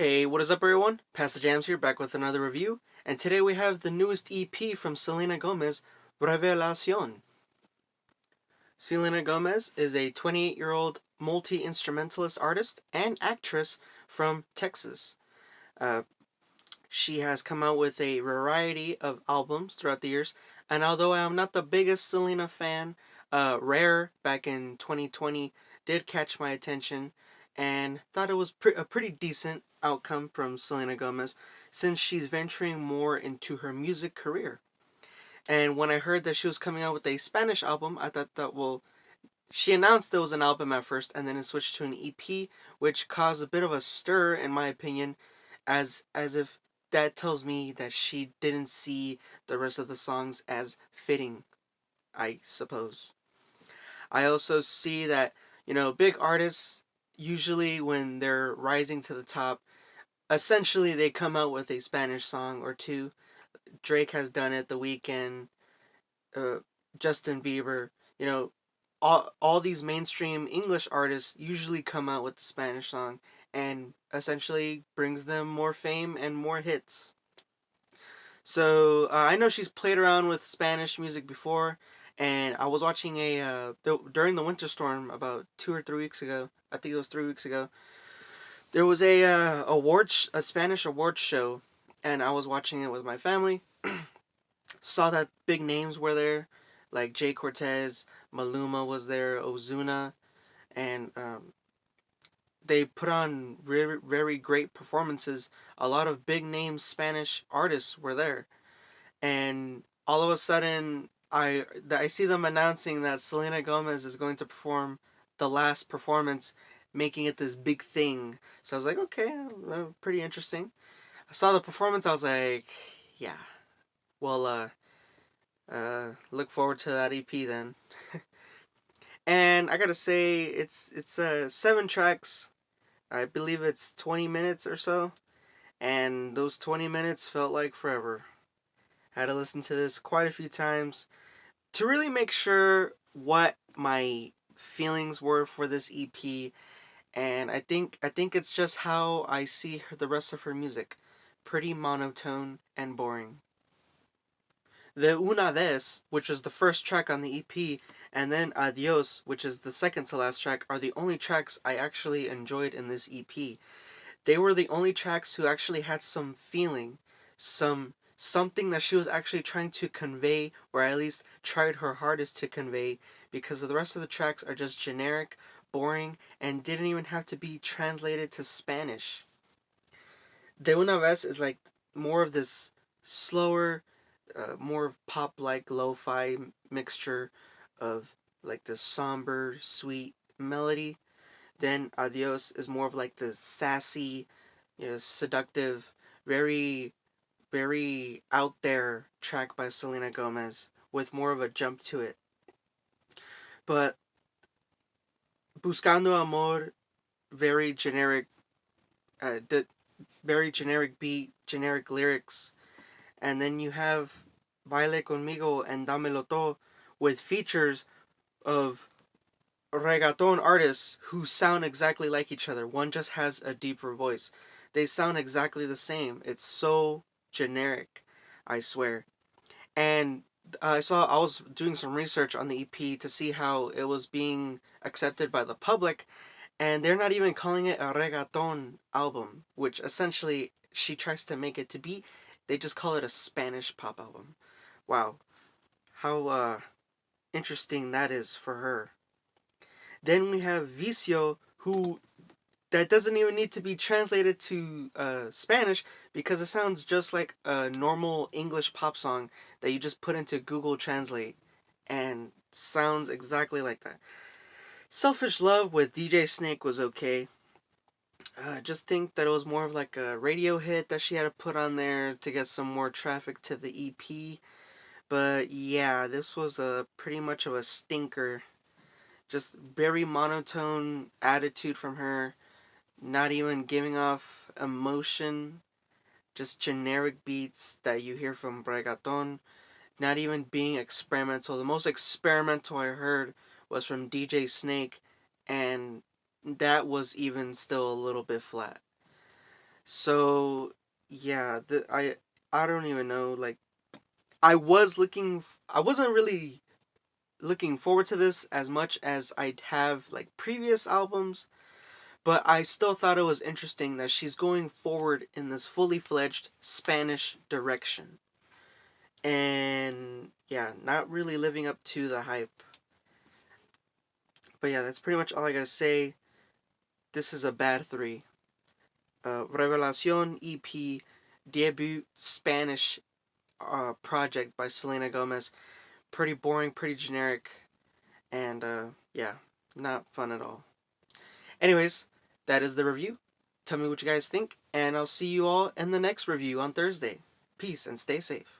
Hey, what is up everyone? Pastor Jamz here, back with another review, and today we have the newest EP from Selena Gomez, Revelacion. Selena Gomez is a 28-year-old multi-instrumentalist artist and actress from Texas. Uh, she has come out with a variety of albums throughout the years, and although I am not the biggest Selena fan, Rare back in 2020 did catch my attention and thought it was a pretty decent outcome from Selena Gomez since she's venturing more into her music career. And when I heard that she was coming out with a Spanish album, I thought that, well, she announced it was an album at first and then it switched to an EP, which caused a bit of a stir, in my opinion, as if that tells me that she didn't see the rest of the songs as fitting, I suppose. I also see that, big artists, usually when they're rising to the top, essentially they come out with a Spanish song or two. Drake has done it, The Weeknd, uh, Justin Bieber, you know, all these mainstream English artists usually come out with the Spanish song and essentially brings them more fame and more hits. So I know she's played around with Spanish music before, and I was watching during the winter storm about 2 or 3 weeks ago. I think it was 3 weeks ago. There was a Spanish awards show, and I was watching it with my family. Saw that big names were there, like Jay Cortez, Maluma was there, Ozuna, and they put on very, very great performances. A lot of big name Spanish artists were there, and all of a sudden, I see them announcing that Selena Gomez is going to perform the last performance, making it this big thing. So I was like, okay, pretty interesting. I saw the performance, I was like, yeah, well, look forward to that EP then. And I gotta say, it's 7 tracks. I believe it's 20 minutes or so, and those 20 minutes felt like forever. I had to listen to this quite a few times to really make sure what my feelings were for this EP, and I think it's just how I see the rest of her music, pretty monotone and boring. The Una Vez, which is the first track on the EP, and then Adios, which is the second to last track, are the only tracks I actually enjoyed in this EP. They were the only tracks who actually had some feeling, something that she was actually trying to convey, or at least tried her hardest to convey, because the rest of the tracks are just generic, boring, and didn't even have to be translated to Spanish. De Una Vez is like more of this slower, more of pop-like lo-fi mixture of like this somber, sweet melody. Then Adios is more of like the sassy, seductive, very, very out there track by Selena Gomez with more of a jump to it. But Buscando Amor, very generic, uh, very generic beat, generic lyrics, and then you have Baile Conmigo and Damelo with features of reggaeton artists who sound exactly like each other. One just has a deeper voice. They sound exactly the same. It's so generic, I swear. And I was doing some research on the EP to see how it was being accepted by the public, and they're not even calling it a reggaeton album, which essentially she tries to make it to be. They just call it a Spanish pop album. Wow, how interesting that is for her. Then we have Vicio, who that doesn't even need to be translated to Spanish because it sounds just like a normal English pop song that you just put into Google Translate and sounds exactly like that. Selfish Love with DJ Snake was okay. I just think that it was more of like a radio hit that she had to put on there to get some more traffic to the EP. But yeah, this was a pretty much of a stinker. Just very monotone attitude from her, not even giving off emotion, just generic beats that you hear from reggaeton, not even being experimental. The most experimental I heard was from DJ Snake, and that was even still a little bit flat. So yeah, I don't even know. Like I wasn't really looking forward to this as much as I'd have like previous albums, but I still thought it was interesting that she's going forward in this fully fledged Spanish direction. And yeah, not really living up to the hype. But yeah, that's pretty much all I gotta say. This is a bad 3. Revelacion EP debut Spanish project by Selena Gomez. Pretty boring, pretty generic, and yeah, not fun at all. Anyways, that is the review. Tell me what you guys think, and I'll see you all in the next review on Thursday. Peace and stay safe.